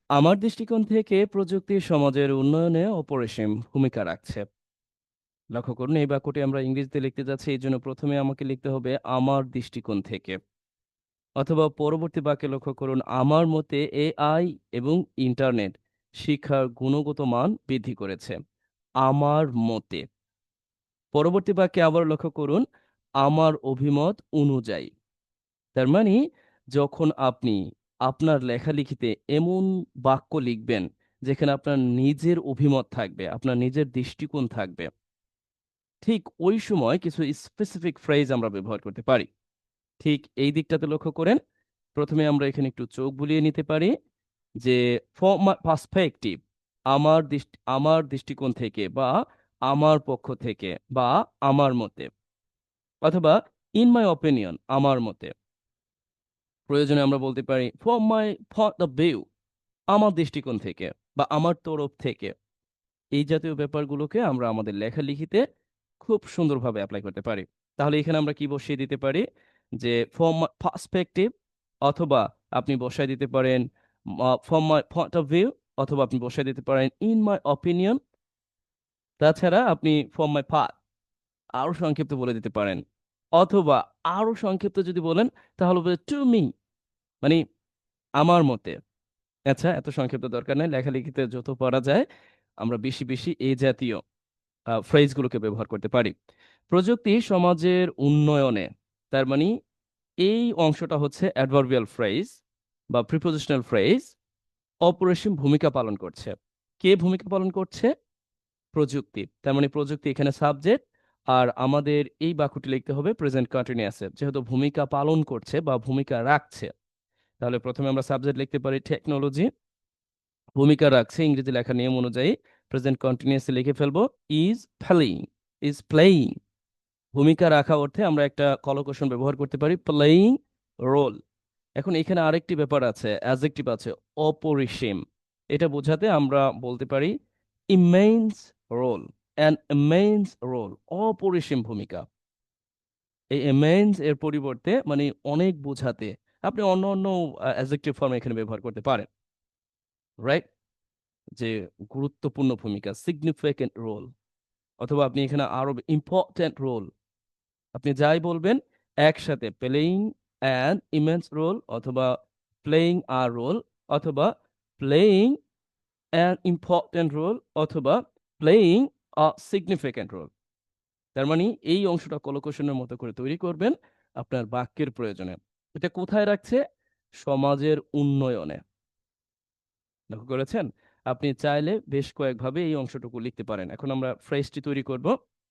আমার দৃষ্টিকোণ থেকে প্রযুক্তি সমাজের উন্নয়নে অপরিসীম ভূমিকা রাখছে। লক্ষ্য করুন, এই বাক্যটি আমরা ইংরেজিতে লিখতে যাচ্ছি, এই জন্য প্রথমে আমাকে লিখতে হবে আমার দৃষ্টিকোণ থেকে। অথবা পরবর্তী বাক্যে লক্ষ্য করুন, আমার মতে এআই এবং ইন্টারনেট শিক্ষার গুণগত মান বৃদ্ধি করেছে। আমার মতে। পরবর্তী বাক্যে আবার লক্ষ্য করুন, আমার অভিমত অনুযায়ী। তার মানে যখন আপনি আপনার লেখালেখিতে এমন বাক্য লিখবেন যেখানে আপনার নিজের অভিমত থাকবে, আপনার নিজের দৃষ্টিকোণ থাকবে, ঠিক ওই সময় কিছু স্পেসিফিক ফ্রেজ আমরা ব্যবহার করতে পারি। ঠিক এই দিকটাতে লক্ষ্য করেন। প্রথমে আমরা এখানে একটু চোখ বুলিয়ে নিতে পারি যে ফ্রম মাই পার্সপেক্টিভ, আমার দৃষ্টিকোণ থেকে, বা আমার পক্ষ থেকে, বা আমার মতে, অথবা ইন মাই অপিনিয়ন, আমার মতে। প্রয়োজনে আমরা বলতে পারি from my point of view, আমার দৃষ্টিকোণ থেকে বা আমার তরফ থেকে। এই জাতীয় ব্যাপারগুলোকে আমরা আমাদের লেখালেখিতে খুব সুন্দরভাবে অ্যাপ্লাই করতে পারি। তাহলে এখানে আমরা কি বসিয়ে দিতে পারি যে ফ্রম মাই পার্সপেক্টিভ, অথবা আপনি বসায় দিতে পারেন from my point of view, অথবা আপনি বসায় দিতে পারেন ইন মাই অপিনিয়ন। তাছাড়া আপনি ফ্রম মাই পার্ট আরো সংক্ষিপ্ত বলে দিতে পারেন, অথবা আরো সংক্ষিপ্ত যদি বলেন তাহলে বলে টু মি, মানে আমার মতে। আচ্ছা, এত সংক্ষিপ্ত দরকার নেই, লেখালেখিতে যত পারা যায় আমরা বেশি বেশি এই জাতীয় ফ্রেজগুলোকে ব্যবহার করতে পারি। প্রযুক্তি সমাজের উন্নয়নে, তার মানে এই অংশটা হচ্ছে অ্যাডভার্বিয়াল ফ্রেজ বা প্রিপোজিশনাল ফ্রেজ, অপরিসীম ভূমিকা পালন করছে। কে ভূমিকা পালন করছে? প্রযুক্তি। তার মানে প্রযুক্তি এখানে সাবজেক্ট, আর আমাদের এই বাক্যটি লিখতে হবে প্রেজেন্ট কন্টিনিউয়াসে, যেহেতু ভূমিকা পালন করছে বা ভূমিকা রাখছে। তাহলে প্রথমে আমরা সাবজেক্ট লিখতে পারি টেকনোলজি, ভূমিকা রাখছে ইংরেজি লেখার নিয়ম অনুযায়ী প্রেজেন্ট কন্টিনিউয়াসে লিখে ফেলবো ইজ প্লেইং, ইজ প্লেইং। ভূমিকা রাখা অর্থে আমরা একটা কলকৌশল ব্যবহার করতে পারি প্লেইং রোল। এখন এখানে আরেকটি ব্যাপার আছে, অ্যাডজেক্টিভ আছে অপরিসীম। এটা বোঝাতে আমরা বলতে পারি immense role, an immense role, অপরিসীম ভূমিকা। এই ইমেন্স এর পরিবর্তে মানে অনেক বোঝাতে আপনি অন্য অন্য অ্যাডজেক্টিভ ফর্ম এখানে ব্যবহার করতে পারেন, রাইট? যে গুরুত্বপূর্ণ ভূমিকা, সিগনিফিক্যান্ট রোল, অথবা আপনি এখানে আরো ইম্পর্ট্যান্ট রোল, আপনি যাই বলবেন একসাথে, প্লেইং অ্যান ইমেন্স রোল, অথবা প্লেইং আ রোল, অথবা প্লেইং অ্যান ইম্পর্ট্যান্ট রোল, অথবা প্লেইং আ সিগনিফিক্যান্ট রোল। তার মানে এই অংশটা কলকৌশলের মতো করে তৈরি করবেন আপনার বাক্যের প্রয়োজনে। এটা কোথায় রাখছে? সমাজের উন্নয়নে। লক্ষ্য করেছেন? আপনি চাইলে বেশ কয়েকভাবে এই অংশটুকু লিখতে পারেন। এখন আমরা ফ্রেজটি তৈরি করব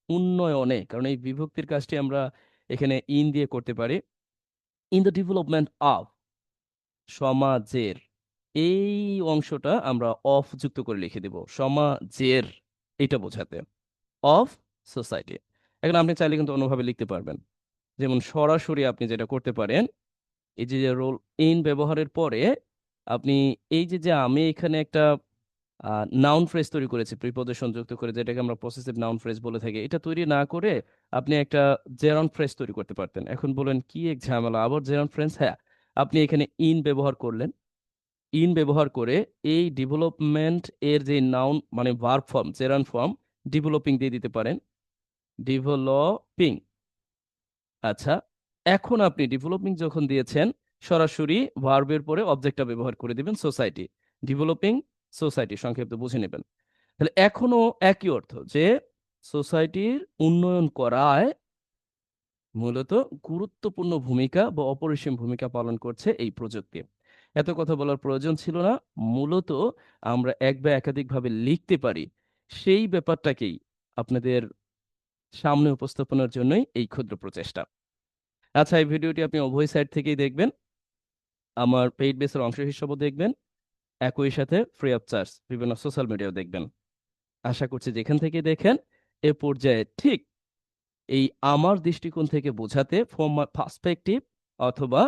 উন্নয়নে, কারণ এই বিভক্তির কাজটি আমরা এখানে ইন দিয়ে করতে পারি। ইন দ্য ডেভেলপমেন্ট অফ, সমাজের, এই অংশটা আমরা অফ যুক্ত করে লিখে দেব সমাজের, এটা বোঝাতে, অফ সোসাইটি। এখন আপনি চাইলে কিন্তু অন্যভাবে লিখতে পারবেন। যেমন সরাসরি আপনি যেটা করতে পারেন, এই যে রোল ইন ব্যবহারের পরে আপনি এই যে আমি এখানে একটা নাউন ফ্রেজ তৈরি করেছি প্রিপজিশন যুক্ত করে, যেটাকে আমরা পসেসিভ নাউন ফ্রেজ বলে থাকি, এটা তৈরি না করে আপনি একটা জেরন ফ্রেজ তৈরি করতে পারতেন। এখন বলেন কি এক ঝামেলা, আবার জেরন ফ্রেজ? হ্যাঁ, আপনি এখানে ইন ব্যবহার করলেন, ইন ব্যবহার করে এই ডেভেলপমেন্ট এর যে নাউন মানে verb form, gerund form, developing দিয়ে দিতে পারেন, ডেভেলপিং। আচ্ছা, এখন আপনি ডেভেলপিং যখন দিয়েছেন, সরাসরি ভার্বের পরে অবজেক্টটা ব্যবহার করে দিবেন সোসাইটি, ডেভেলপিং সোসাইটি, সংক্ষিপ্ত বুঝে নেবেন। তাহলে এখনো একই অর্থ যে সোসাইটির উন্নয়ন করায় মূলত গুরুত্বপূর্ণ ভূমিকা বা অপরিসীম ভূমিকা পালন করছে এই প্রযুক্তি। এত কথা বলার প্রয়োজন ছিল না। মূলত আমরা এক বা একাধিকভাবে লিখতে পারি, সেই ব্যাপারটাকেই আপনাদের সামনে উপস্থাপনের জন্যই এই ক্ষুদ্র প্রচেষ্টা। আচ্ছা, এই ভিডিওটি আপনি উভয় সাইড থেকেই দেখবেন, আমার পেইড বেসের অংশ হিসেবেও দেখবেন, একই সাথে ফ্রি অফ চার্জ বিভিন্ন সোশ্যাল মিডিয়াও দেখবেন। আশা করছি যেখান থেকে দেখেন এ পর্যায়ে ঠিক এই আমার দৃষ্টিকোণ থেকে বোঝাতে ফ্রম মাই পার্সপেক্টিভ, অথবা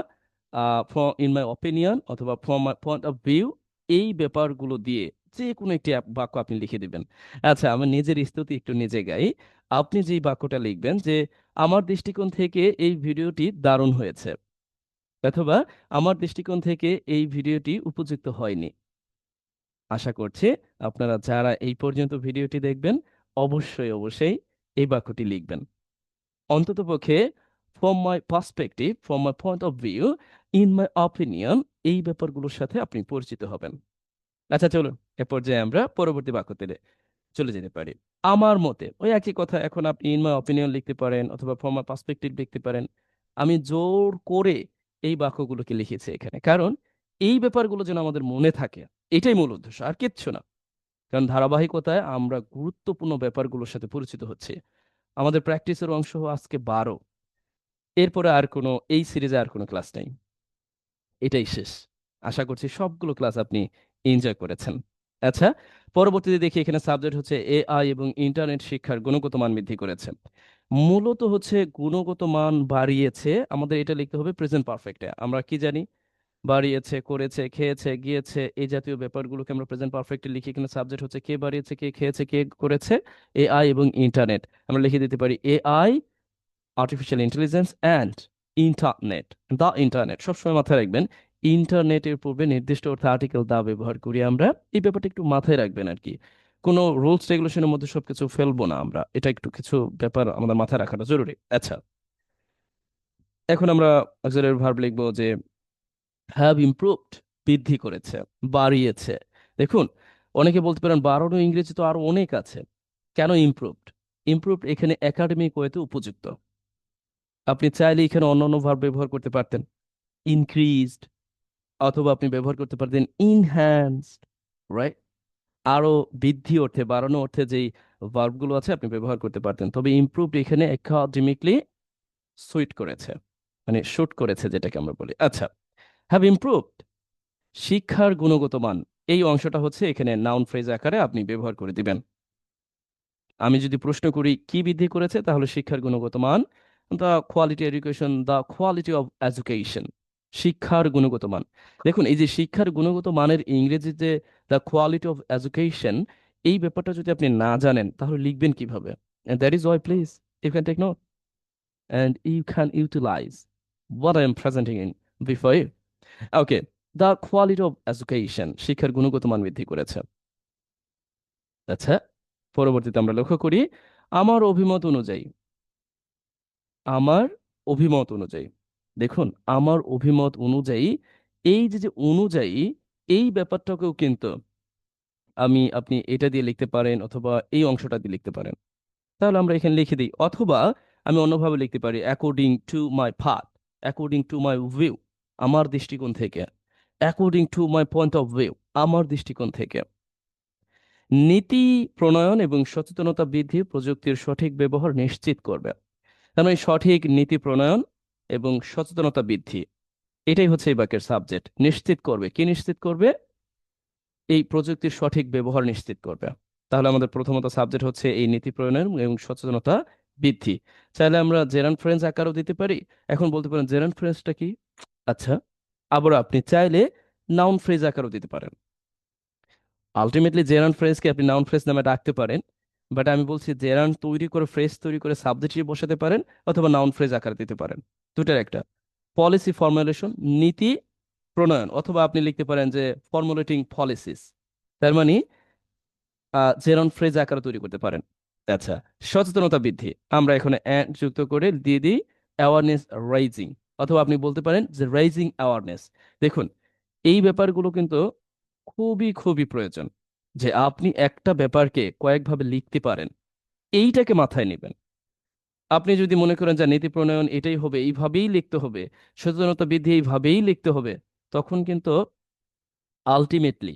ফ্রম ইন মাই অপিনিয়ন, অথবা from my point of view, এই ব্যাপারগুলো দিয়ে যে কোনো একটি বাক্য আপনি লিখে দিবেন। আচ্ছা, আমার নিজের স্তুতি একটু নিজে গাই। আপনি যেই বাক্যটা লিখবেন যে আমার দৃষ্টিকোণ থেকে এই ভিডিওটি দারুণ হয়েছে, অথবা আমার দৃষ্টিকোণ থেকে এই ভিডিওটি উপযুক্ত হয়নি, আশা করছি আপনারা যারা এই পর্যন্ত ভিডিওটি দেখবেন অবশ্যই অবশ্যই এই বাক্যটি লিখবেন। অন্ততপক্ষে from my perspective, from my point of view, in my opinion, এই ব্যাপারগুলোর সাথে আপনি পরিচিত হবেন। আচ্ছা চলুন এ পর্যায়ে আমরা পরবর্তী বাক্যতে চলে যেতে পারি। আমার মতে ওই একই কথা, এখন আপনি ইন মাই অপিনিয়ন লিখতে পারেন অথবা ফ্রম মাই পার্সপেক্টিভ লিখতে পারেন। আমি জোর করে এই বাক্যগুলোকে লিখেছি এখানে, কারণ এই ব্যাপারগুলো যেন আমাদের মনে থাকে, এটাই মূল উদ্দেশ্য, আর কিচ্ছু না। কারণ ধারাবাহিকতায় আমরা গুরুত্বপূর্ণ ব্যাপারগুলোর সাথে পরিচিত হচ্ছি। আমাদের প্র্যাকটিসের অংশ আজকে 12, এরপরে আর কোনো, এই সিরিজে আর কোনো ক্লাস নেই, এটাই শেষ। আশা করছি সবগুলো ক্লাস আপনি এনজয় করেছেন। আচ্ছা, পরবর্তীতে দেখি এখানে সাবজেক্ট হচ্ছে এআই এবং ইন্টারনেট শিক্ষার গুণগত মান বৃদ্ধি করেছে। মূলত হচ্ছে গুণগত মান বাড়িয়েছে, আমাদের এটা লিখতে হবে প্রেজেন্ট পারফেক্টে। আমরা কি জানি? বাড়িয়েছে, করেছে, খেয়েছে, গিয়েছে, এই জাতীয় ব্যাপারগুলোকে আমরা প্রেজেন্ট পারফেক্টে লিখি। এখানে সাবজেক্ট হচ্ছে কে বাড়িয়েছে, কে খেয়েছে, কে করেছে, এআই এবং ইন্টারনেট। আমরা লিখে দিতে পারি AI, artificial intelligence and internet. The internet সবসময় মাথায় রাখবেন, ইন্টারনেটের পূর্বে নির্দিষ্ট অর্থে আর্টিকেল দা ব্যবহার করি আমরা। এই ব্যাপারটা একটু মাথায় রাখবেন আর কি। কোনো রুলস রেগুলেশনের মধ্যে সবকিছু ফেলবো না আমরা, এটা একটু কিছু ব্যাপার আমাদের মাথায় রাখাটা জরুরি। আচ্ছা, এখন আমরা অক্সিলারি ভার্ব লিখবো যে হ্যাভ ইমপ্রুভড, বৃদ্ধি করেছে, বাড়িয়েছে। দেখুন, অনেকে বলতে পারেন বাড়ানো ইংরেজি তো আরো অনেক আছে, কেন ইমপ্রুভড? ইমপ্রুভড এখানে একাডেমিক ওয়েতে উপযুক্ত। আপনি চাইলে এখানে অন্যান্য ভার্ব ব্যবহার করতে পারতেন, ইনক্রিজড, অথবা আপনি ব্যবহার করতে পারতেন ইনহ্যান্সড, রাইট? আরো বৃদ্ধি অর্থে, বাড়ানো অর্থে যেই ভার্বগুলো আছে আপনি ব্যবহার করতে পারতেন, তবে ইমপ্রুভড এখানে একাডেমিকলি সুইট করেছে, মানে শুট করেছে যেটাকে আমরা বলি। আচ্ছা, হ্যাভ ইমপ্রুভড, শিক্ষার গুণগত মান, এই অংশটা হচ্ছে এখানে নাউন ফ্রেজ আকারে আপনি ব্যবহার করে দিবেন। আমি যদি প্রশ্ন করি কি বৃদ্ধি করেছে, তাহলে শিক্ষার গুণগত মান, the quality education, the quality of education, শিক্ষার গুণগত মান। দেখুন, এই যে শিক্ষার গুণগত মানের ইংরেজিতে দ্য কোয়ালিটি অফ এডুকেশন, এই ব্যাপারটা যদি আপনি না জানেন তাহলে লিখবেন কিভাবে? That is why please you can take note and you can utilize what I am presenting in before you. Okay, the quality of education, শিক্ষার গুণগত মান বৃদ্ধি করেছে। আচ্ছা, পরবর্তীতে আমরা লক্ষ্য করি আমার অভিমত অনুযায়ী, আমার অভিমত অনুযায়ী। দেখুন, আমার অভিমত অনুযায়ী, এই যে যে অনুযায়ী, এই ব্যাপারটাকেও কিন্তু আপনি এটা দিয়ে লিখতে পারেন অথবা এই অংশটা দিয়ে লিখতে পারেন। তাহলে আমরা এখানে লিখে দিই, অথবা আমি অন্যভাবে লিখতে পারি according to my path, according to my view, আমার দৃষ্টিকোণ থেকে, according to my point of view, আমার দৃষ্টিকোণ থেকে। নীতি প্রণয়ন এবং সচেতনতা বৃদ্ধি প্রযুক্তির সঠিক ব্যবহার নিশ্চিত করবে। তার মানে সঠিক নীতি প্রণয়ন এবং সচেতনতা বৃদ্ধি, এটাই হচ্ছে এই বাক্যের সাবজেক্ট। নিশ্চিত করবে, কি নিশ্চিত করবে? এই প্রযুক্তির সঠিক ব্যবহার নিশ্চিত করবে। তাহলে আমাদের প্রথমত সাবজেক্ট হচ্ছে এই নীতি প্রণয়ন এবং সচেতনতা বৃদ্ধি। চাইলে আমরা জেরান ফ্রেন্স আকারও দিতে পারি। এখন বলতে পারেন জেরান ফ্রেন্সটা কি? আচ্ছা, আবার আপনি চাইলে নাউন ফ্রেজ আকারও দিতে পারেন। আলটিমেটলি জেরান ফ্রেজকে আপনি নাউন ফ্রেজ নামে ডাকতে পারেন, বাট আমি বলছি জেরান তৈরি করে, ফ্রেজ তৈরি করে সাবজেক্ট হিসেবে বসাতে পারেন, অথবা নাউন ফ্রেজ আকারে দিতে পারেন, দুটার একটা। পলিসি ফর্মুলেশন, নীতি প্রণয়ন, অথবা আপনি লিখতে পারেন যে ফর্মুলেটিং পলিসিস। তার মানে জেরন ফ্রেজ আকারে তৈরি করতে পারেন। আচ্ছা, সচেতনতা বৃদ্ধি, আমরা এখানে অ্যান্ড যুক্ত করে দিয়ে দিই অ্যাওয়ারনেস রাইজিং, অথবা আপনি বলতে পারেন যে রাইজিং অ্যাওয়ারনেস। দেখুন, এই ব্যাপারগুলো কিন্তু খুবই খুবই প্রয়োজন, যে আপনি একটা ব্যাপারকে কয়েকভাবে লিখতে পারেন, এইটাকে মাথায় নেবেন। আপনি যদি মনে করেন যে নীতি প্রণয়ন এটাই হবে, এইভাবেই লিখতে হবে, সচেতনতা বৃদ্ধি এইভাবেই লিখতে হবে, তখন কিন্তু আলটিমেটলি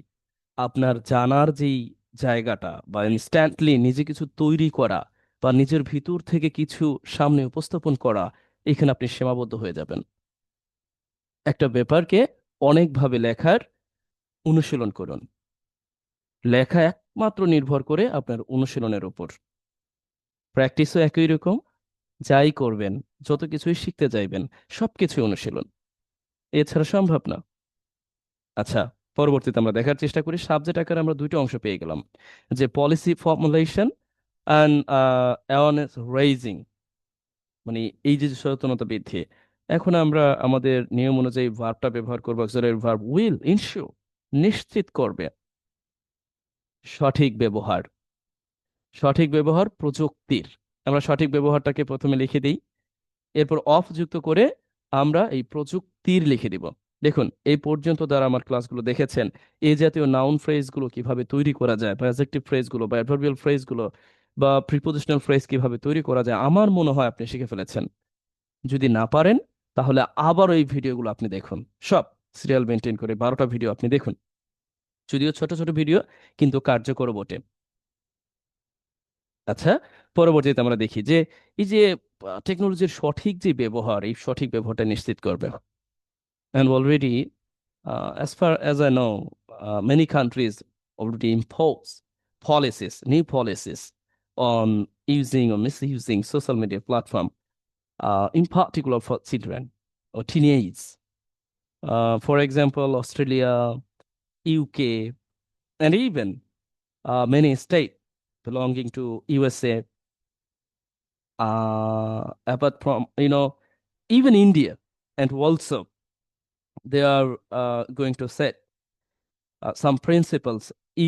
আপনার জানার যেই জায়গাটা, বা ইনস্ট্যান্টলি নিজে কিছু তৈরি করা বা নিজের ভিতর থেকে কিছু সামনে উপস্থাপন করা, এখানে আপনি সীমাবদ্ধ হয়ে যাবেন। একটা ব্যাপারকে অনেকভাবে লেখার অনুশীলন করুন। লেখা একমাত্র নির্ভর করে আপনার অনুশীলনের উপর। প্র্যাকটিসও একই রকম, যাই করবেন, যত কিছুই শিখতে চাইবেন, সবকিছু অনুশীলন, এছাড়া সম্ভব না। আচ্ছা, পরবর্তীতে আমরা দেখার চেষ্টা করি সাবজেক্ট আকারে আমরা দুইটা অংশ পেয়ে গেলাম, যে policy formulation and awareness raising, মানে এই যে সচেতনতা বৃদ্ধি। এখন আমরা আমাদের নিয়ম অনুযায়ী ভার্বটা ব্যবহার করবো, অক্সিলারি ভার্ব উইল, ইনশিওর, নিশ্চিত করবে। সঠিক ব্যবহার। সঠিক ব্যবহার প্রযুক্তির। আমরা সঠিক ব্যবহারটাকে প্রথমে লিখে দিই, এরপর অফ যুক্ত করে আমরা এই প্রযুক্তির লিখে দিব। দেখুন, এই পর্যন্ত যারা আমার ক্লাসগুলো দেখেছেন, এই জাতীয় নাউন ফ্রেজগুলো কিভাবে তৈরি করা যায়, বা অ্যাডজেক্টিভ ফ্রেজগুলো বা অ্যাডভার্বিয়াল ফ্রেজগুলো বা প্রিপোজিশনাল ফ্রেজ কিভাবে তৈরি করা যায়, আমার মনে হয় আপনি শিখে ফেলেছেন। যদি না পারেন, তাহলে আবার এই ভিডিওগুলো আপনি দেখুন। সব সিরিয়াল মেনটেন করে 12টা ভিডিও আপনি দেখুন। যদিও ছোট ছোট ভিডিও, কিন্তু কার্যকর বটে। আচ্ছা, পরবর্তীতে আমরা দেখি যে এই যে টেকনোলজির সঠিক যে ব্যবহার, এই সঠিক ব্যবহারটা নিশ্চিত করবে। And already, as far as I know, many countries already impose policies, new policies on using or misusing social media platform, in particular for children or teenage. For example, Australia, UK, and even many states belonging to USA. Apart from, even India, and also they are going to set some principles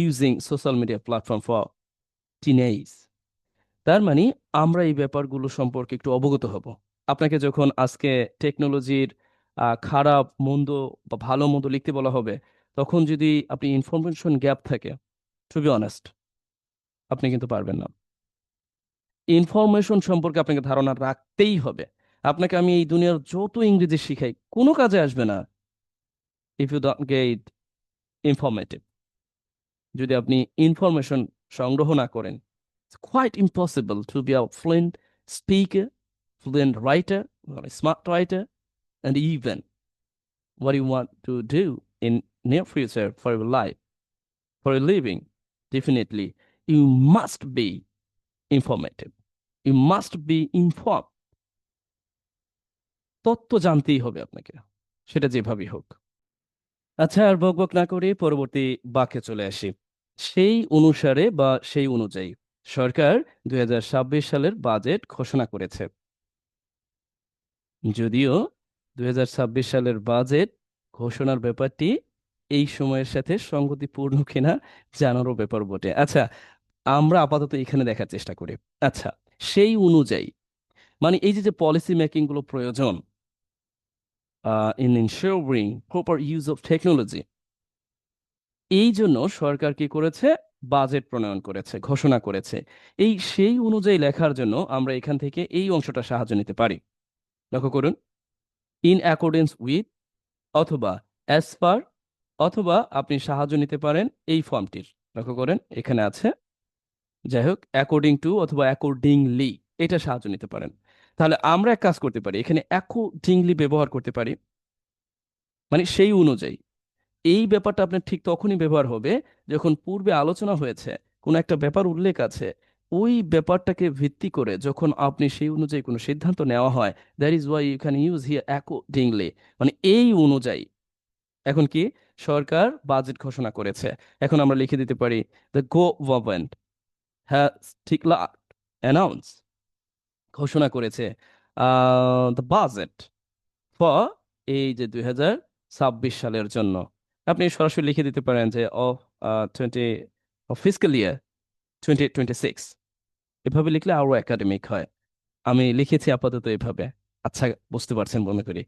using social media platform for teenage. তার মানে আমরা এই ব্যাপারগুলো সম্পর্কে একটু অবগত হব। আপনাকে যখন আজকে টেকনোলজির খারাপ মন্দ বা ভালো মন্দ লিখতে বলা হবে, তখন যদি আপনি ইনফরমেশন গ্যাপ থাকে, টু বি অনেস্ট, আপনি কিন্তু পারবেন না। ইনফরমেশন সম্পর্কে আপনাকে ধারণা রাখতেই হবে। আপনাকে আমি এই দুনিয়ার যত ইংরেজি শিখাই, কোনো কাজে আসবে না if you don't get informative. যদি আপনি ইনফরমেশন সংগ্রহ না করেন, it's quite impossible to be a fluent speaker, fluent writer, or a smart writer, and even what you want to do in near future for your life, for a living. Definitely, you must be informative. You must be informed. তথ্য জানতেই হবে আপনাকে, সেটা যেভাবেই হোক। আচ্ছা, আর বকবক না করে পরবর্তী বাক্যে চলে আসি। সেই অনুসারে বা সেই অনুযায়ী সরকার 2026 সালের বাজেট ঘোষণা করেছে। যদিও 2026 সালের বাজেট ঘোষণার ব্যাপারটি এই সময়ের সাথে সঙ্গতিপূর্ণ কিনা জানারও ব্যাপার বটে। আচ্ছা, আমরা আপাতত এখানে দেখার চেষ্টা করি। আচ্ছা, সেই অনুযায়ী মানে এই যে যে পলিসি মেকিং গুলো প্রয়োজন, in ensuring proper use of technology, এই জন্য সরকার কি করেছে? বাজেট প্রণয়ন করেছে, ঘোষণা করেছে। এই সেই অনুযায়ী লেখার জন্য আমরা এখান থেকে এই অংশটা সাহায্য নিতে পারি। লক্ষ্য করুন, ইন অ্যাকর্ডেন্স উইথ, অথবা অ্যাজ পার, অথবা আপনি সাহায্য নিতে পারেন এই ফর্মটির। লক্ষ্য করেন এখানে আছে, যাই হোক, অ্যাকর্ডিং টু অথবা অ্যাকর্ডিংলি, এটা সাহায্য নিতে পারেন। তাহলে আমরা এক কাজ করতে পারি, এখানে অ্যাকর্ডিংলি ব্যবহার করতে পারি, মানে সেই অনুযায়ী। এই ব্যাপারটা আপনার ঠিক তখনই ব্যবহার হবে যখন পূর্বে আলোচনা হয়েছে, কোনো একটা ব্যাপার উল্লেখ আছে, ওই ব্যাপারটাকে ভিত্তি করে যখন আপনি সেই অনুযায়ী কোনো সিদ্ধান্ত নেওয়া হয়, that is why you can use here accordingly, মানে এই অনুযায়ী। এখন কি সরকার বাজেট ঘোষণা করেছে, এখন আমরা লিখে দিতে পারি the government has declared, announce, ঘোষণা করেছে দ্য বাজেট ফর এই যে 2026 সালের জন্য। আপনি সরাসরি লিখে দিতে পারেন যে অফ 20 ফিসক্যাল ইয়ার 2026। এভাবে লিখলে আরো একাডেমিক হয়। আমি লিখেছি আপাতত এভাবে। আচ্ছা, বুঝতে পারছেন মনে করি।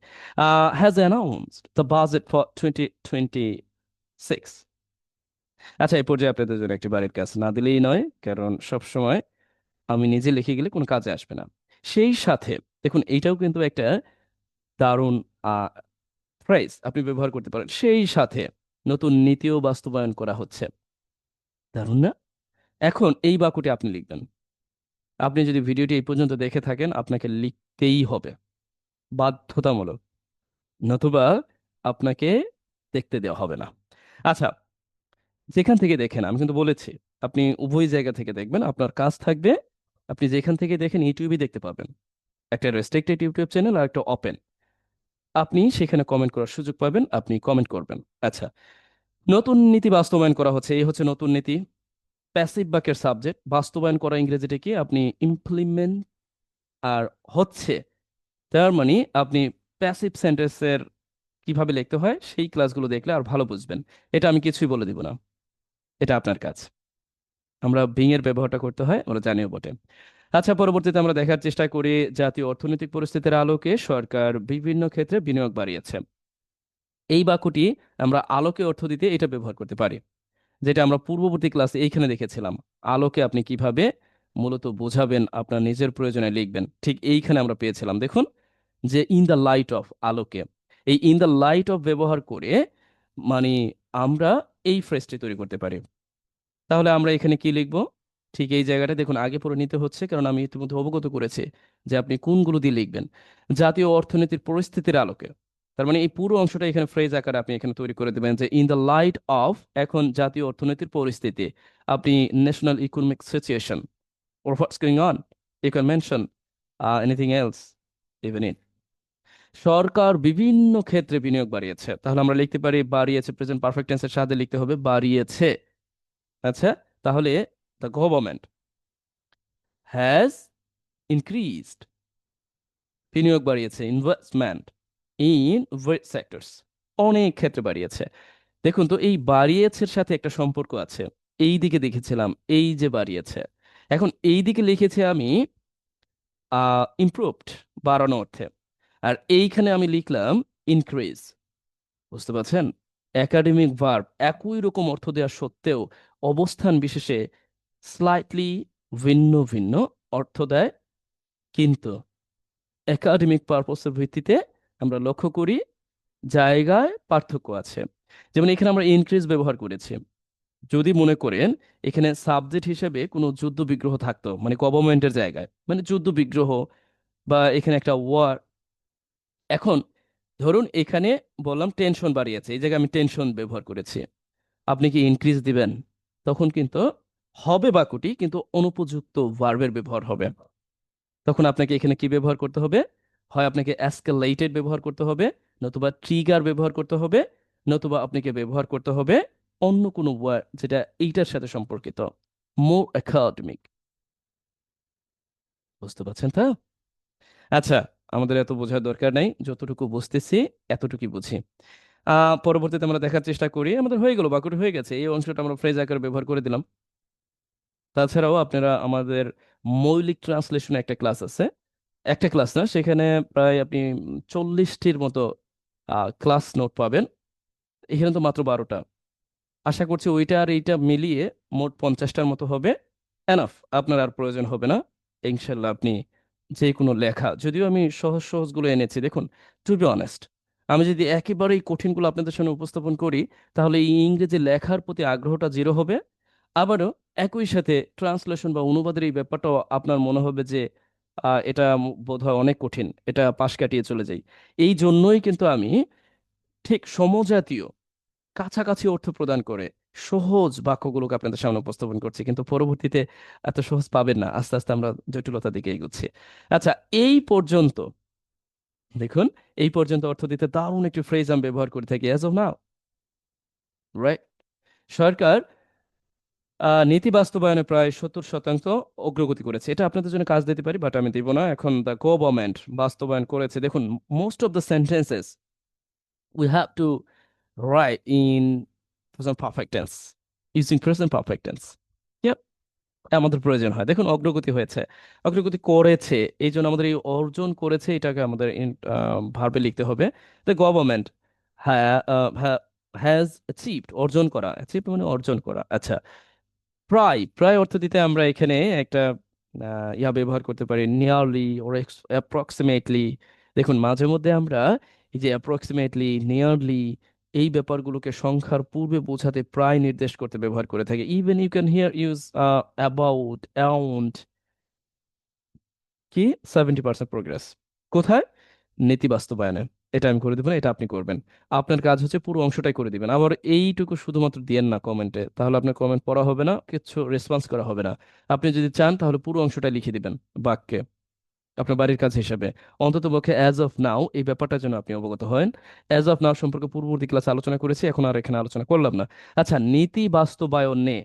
Has announced the budget for 2026। আচ্ছা, এই পর্যায়ে আপনাদের জন্য একটি বাড়ির কাজ না দিলেই নয়, কারণ সব সময় আমি নিজে লিখে গেলে কোনো কাজে আসবে না। সেই সাথে দেখুন, এইটাও কিন্তু একটা দারুণ ফ্রেজ আপনি ব্যবহার করতে পারেন। সেই সাথে নতুন নীতিও বাস্তবায়ন করা হচ্ছে। দারুণ না? এখন এই বাক্যটি আপনি লিখবেন। আপনি যদি ভিডিওটি এই পর্যন্ত দেখে থাকেন, আপনাকে লিখতেই হবে, বাধ্যতামূলক, নতুবা আপনাকে দেখতে দেওয়া হবে না। আচ্ছা, যেখান থেকে দেখেন, আমি কিন্তু বলেছি আপনি উভয় জায়গা থেকে দেখবেন, আপনার কাজ থাকবে আপনি যেখান থেকে দেখেন ইউটিউবে দেখতে পাবেন, একটা রেস্ট্রিক্টেড ইউটিউব চ্যানেল আর একটা ওপেন। আপনি সেখানে কমেন্ট করার সুযোগ পাবেন, আপনি কমেন্ট করবেন। আচ্ছা, নতুন নীতি বাস্তবায়ন করা হচ্ছে, এই হচ্ছে নতুন নীতি। প্যাসিভ বাক্যের সাবজেক্ট বাস্তবায়ন করা ইংরেজিতে কি? আপনি ইমপ্লিমেন্ট। আর হচ্ছে, তার মানে আপনি প্যাসিভ সেন্টেন্সের কিভাবে লিখতে হয় সেই ক্লাসগুলো দেখলে আর ভালো বুঝবেন। এটা আমি কিছুই বলে দিব না, এটা আপনার কাজ। আমরা বিং এর ব্যবহারটা করতে হয়, আমরা জানিও বটে। আচ্ছা, পরবর্তীতে আমরা দেখার চেষ্টা করি, জাতীয় অর্থনৈতিক পরিস্থিতির আলোকে সরকার বিভিন্ন ক্ষেত্রে বিনিয়োগ বাড়িয়েছে। এই বাক্যটি আমরা আলোকে অর্থ দিতে এটা ব্যবহার করতে পারি, যেটা আমরা পূর্ববর্তী ক্লাসে এইখানে দেখেছিলাম। আলোকে আপনি কিভাবে মূলত বোঝাবেন, আপনার নিজের প্রয়োজনে লিখবেন, ঠিক এইখানে আমরা পেয়েছিলাম। দেখুন যে ইন দ্য লাইট অফ, আলোকে, এই ইন দ্য লাইট অফ ব্যবহার করে মানে আমরা এই ফ্রেজটি তৈরি করতে পারি। তাহলে আমরা এখানে কি লিখব? ঠিক এই জায়গাটা দেখুন, আগে পড়ে নিতে হচ্ছে, কারণ আমি ইতিমধ্যে অবগত করেছি যে আপনি কোনগুলো দিয়ে লিখবেন। জাতীয় অর্থনীতির পরিস্থিতির আলোকে, তার মানে এই পুরো অংশটা এখানে ফ্রেজ আকারে আপনি এখানে তৈরি করে দেবেন যে ইন দ্য লাইট অফ, এখন জাতীয় অর্থনীতির পরিস্থিতি, আপনি national economic situation or what's going on, you can mention anything else even in। সরকার বিভিন্ন ক্ষেত্রে বিনিয়োগ বাড়িয়েছে, তাহলে আমরা লিখতে পারি বাড়িয়েছে, প্রেজেন্ট পারফেক্ট টেন্সের সাথে লিখতে হবে বাড়িয়েছে। আচ্ছা, তাহলে দ্য গভর্নমেন্ট হ্যাজ ইনক্রিজড, বিনিয়োগ বাড়িয়েছে, ইনভেস্টমেন্ট ইন ভেরিয়াস সেক্টরস, অনেক ক্ষেত্রে বাড়িয়েছে। দেখুন তো এই বাড়িয়েছের সাথে একটা সম্পর্ক আছে। এই দিকে দেখেছিলাম এই যে বাড়িয়েছে, এখন এই দিকে লিখেছি আমি ইমপ্রুভড, বাড়ানো অর্থে, আর এইখানে আমি লিখলাম ইনক্রিজ। বুঝতে পারছেন? একাডেমিক ভার্ব একই রকম অর্থ দেওয়া সত্ত্বেও অবস্থান বিশেষে স্লাইটলি ভিন্ন ভিন্ন অর্থ দেয়, কিন্তু একাডেমিক পারপসের ভিত্তিতে আমরা লক্ষ্য করি জায়গায় পার্থক্য আছে। যেমন এখানে আমরা ইনক্রিজ ব্যবহার করেছি, যদি মনে করেন এখানে সাবজেক্ট হিসেবে কোনো যুদ্ধ বিগ্রহ থাকতো, মানে গভর্নমেন্টের জায়গায়, মানে যুদ্ধ বিগ্রহ, বা এখানে একটা ওয়ার। এখন ধরুন এখানে বললাম টেনশন বাড়িয়েছে, এই জায়গায় আমি টেনশন ব্যবহার করেছি, আপনি কি ইনক্রিজ দিবেন? তখন কিন্তু হবে বাক্যটি, কিন্তু অনুপযুক্ত ভার্বের ব্যবহার হবে। তখন আপনাকে এখানে কি ব্যবহার করতে হবে? হয় আপনাকে অ্যাসকেলেটেড ব্যবহার করতে হবে, নতুবা ট্রিগার ব্যবহার করতে হবে, নতুবা আপনাকে ব্যবহার করতে হবে অন্য কোনো ওয়ার্ড যেটা এইটার সাথে সম্পর্কিত, মোর একাডেমিক। বুঝতে পারছেন তো? আচ্ছা, আমাদের এত বোঝার দরকার নাই, যতটুকু বুঝতেছি এতটুকুই বুঝি। পরবর্তীতে আমরা দেখার চেষ্টা করি, আমাদের হয়ে গেল, বাক্যটি হয়ে গেছে, এই অংশটা আমরা ফ্রেজ আকারে ব্যবহার করে দিলাম। তাছাড়াও আপনারা আমাদের মৌলিক ট্রান্সলেশন একটা ক্লাস আছে, একটা ক্লাস না, সেখানে প্রায় আপনি 40টির মতো ক্লাস নোট পাবেন। এখানে তো মাত্র 12টা, আশা করছি ওইটা আর এইটা মিলিয়ে মোট 50টার মতো হবে। এনাফ, আপনার আর প্রয়োজন হবে না ইনশাল্লাহ। আপনি যে কোনো লেখা, যদিও আমি সহজ সহজগুলো এনেছি, দেখুন, টু বি অনেস্ট, আমি যদি একেবারেই কঠিনগুলো আপনাদের সামনে উপস্থাপন করি, তাহলে এই ইংরেজি লেখার প্রতি আগ্রহটা জিরো হবে। আবারও একই সাথে ট্রান্সলেশন বা অনুবাদের এই ব্যাপারটাও আপনার মনে হবে যে এটা বোধহয় অনেক কঠিন, এটা পাশ কাটিয়ে চলে যাই। এই জন্যই কিন্তু আমি ঠিক সমজাতীয় কাছাকাছি অর্থ প্রদান করে সহজ বাক্যগুলোকে আপনাদের সামনে উপস্থাপন করছি, কিন্তু পরবর্তীতে এত সহজ পাবেন না, আস্তে আস্তে আমরা জটিলতার দিকে এগোচ্ছি। আচ্ছা, এই পর্যন্ত দেখুন, এই পর্যন্ত অর্থ দিতে দারুণ একটি ফ্রেজ আমি ব্যবহার করে থাকি, অ্যাজ অফ নাও, রাইট? সরকার নীতি বাস্তবায়নে প্রায় 70% অগ্রগতি করেছে, এটা আপনাদের জন্য কাজ দিতে পারি, বাট আমি দিব না এখন। দ্য গভর্নমেন্ট বাস্তবায়ন করেছে, দেখুন, most of the sentences we have to right in present perfect tense, using present perfect tense. আমাদের প্রয়োজন হয়, দেখুন অগ্রগতি হয়েছে, অগ্রগতি করেছে, এই জন্য আমাদের এই অর্জন করেছে এটাকে আমাদের ভার্বে লিখতে হবে। দ্য গভর্নমেন্ট হ্যাজ অ্যাচিভড, অর্জন করা, অ্যাচিভ মানে অর্জন করা। আচ্ছা, প্রায়, প্রায় অর্থ দিতে আমরা এখানে একটা ইয়া ব্যবহার করতে পারি, নিয়ারলি ওর অ্যাপ্রক্সিমেটলি। দেখুন মাঝে মধ্যে আমরা এই যে অ্যাপ্রক্সিমেটলি, নিয়ারলি, এই ব্যাপারগুলোকে সংখ্যার পূর্বে বোঝাতে প্রায় নির্দেশ করতে ব্যবহার করে থাকি। Even you can here use about, around, কি 70% প্রোগ্রেস। কোথায়? নীতি বাস্তবায়নে। এটা আমি করে দেবো না, এটা আপনি করবেন। আপনার কাজ হচ্ছে পুরো অংশটাই করে দিবেন, আবার এইটুকু শুধুমাত্র দিয়েন না কমেন্টে, তাহলে আপনার কমেন্ট পড়া হবে না, কিছু রেসপন্স করা হবে না। আপনি যদি চান তাহলে পুরো অংশটাই লিখে দিবেন বাক্যে, আপনার বাড়ির কাজ হিসেবে। অন্তত পক্ষে অ্যাজ অফ নাও এই ব্যাপারটার জন্য আপনি অবগত হন। অ্যাজ অফ নাও সম্পর্কে পূর্ববর্তী ক্লাসে আলোচনা করেছি, এখন আর এখানে আলোচনা করলাম না। আচ্ছা, নীতি বাস্তবায়নে,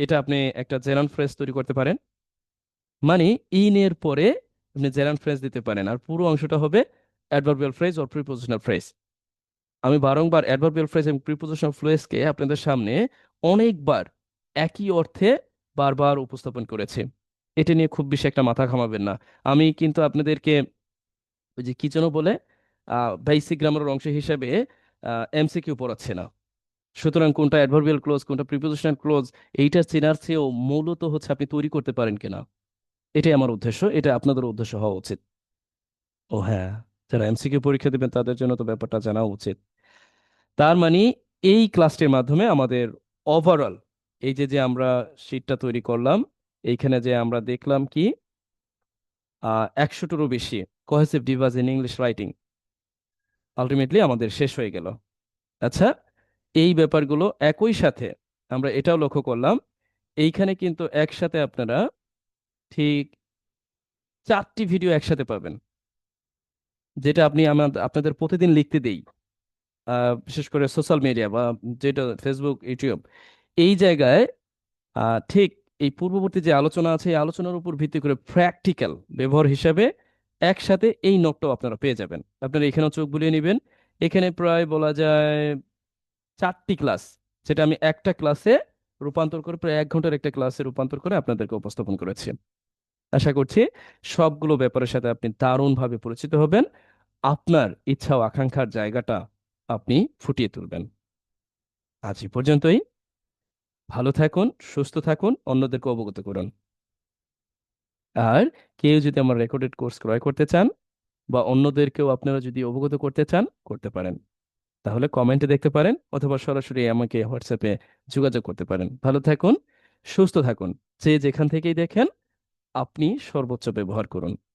এটা আপনি একটা জেনারেল ফ্রেজ তৈরি করতে পারেন, মানে ইন এর পরে আপনি জেরান ফ্রেজ দিতে পারেন, আর পুরো অংশটা হবে adverbial phrase or prepositional phrase. আমি বারংবার অ্যাডভার্বিয়াল ফ্রেজ এবং প্রিপোজিশনাল ফ্রেজকে আপনাদের সামনে অনেকবার একই অর্থে বারবার উপস্থাপন করেছি। এটা নিয়ে খুব বেশি একটা মাথা ঘামাবেন না। আমি কিন্তু আপনাদেরকে ওই যে কি যেন বলে বেসিক গ্রামারের অংশ হিসেবে এমসিকিউ পড়াচ্ছি না। সুতরাং কোনটা অ্যাডভার্বিয়াল ক্লোজ, কোনটা প্রিপোজিশনাল ক্লোজ, এইটা চেনার চেয়েও মূলত হচ্ছে আপনি তৈরি করতে পারেন কিনা, এটাই আমার উদ্দেশ্য। এটা আপনাদের উদ্দেশ্য হওয়া উচিত। ও হ্যাঁ, যারা এমসিকিউ পরীক্ষা দেবেন তাদের জন্য তো ব্যাপারটা জানা উচিত। তার মানে এই ক্লাসটির মাধ্যমে আমাদের ওভারঅল এই যে যে আমরা শিটটা তৈরি করলাম, এইখানে যে আমরা দেখলাম কি 100টারও বেশি cohesive device in English writing ultimately আমাদের শেষ হয়ে গেল। আচ্ছা, এই ব্যাপারগুলো একই সাথে আমরা এটাও লক্ষ্য করলাম, এইখানে কিন্তু একসাথে আপনারা ঠিক 4টি ভিডিও একসাথে পাবেন, যেটা আপনি আপনাদের প্রতিদিন লিখতে দেই, বিশেষ করে সোশ্যাল মিডিয়া বা যেটা ফেসবুক, ইউটিউব, এই জায়গায় ঠিক এই পূর্ববর্তী যে আলোচনা আছে এই আলোচনার উপর ভিত্তি করে প্র্যাকটিক্যাল ব্যবহার হিসাবে একসাথে এই নোটটাও আপনারা পেয়ে যাবেন। আপনারা এখানেও চোখ বুলিয়ে নেবেন। এখানে প্রায় বলা যায় 4টি ক্লাস, যেটা আমি একটা ক্লাসে রূপান্তর করে, প্রায় 1 ঘন্টার একটা ক্লাসে রূপান্তর করে আপনাদেরকে উপস্থাপন করেছি। আশা করছি সবগুলো ব্যাপারের সাথে আপনি দারুণভাবে পরিচিত হবেন, আপনার ইচ্ছা ও আকাঙ্ক্ষার জায়গাটা আপনি ফুটিয়ে তুলবেন। আজ এই পর্যন্তই। ভালো থাকুন, সুস্থ থাকুন, অন্যদেরকে অবগত করুন। আর কেউ যদি আমার রেকর্ডেড কোর্স ক্রয় করতে চান বা অন্যদেরকেও আপনারা যদি অবগত করতে চান, করতে পারেন। তাহলে কমেন্টে দেখতে পারেন অথবা সরাসরি আমাকে হোয়াটসঅ্যাপে যোগাযোগ করতে পারেন। ভালো থাকুন, সুস্থ থাকুন। যে যেখান থেকেই দেখেন, আপনি সর্বোচ্চ ব্যবহার করুন।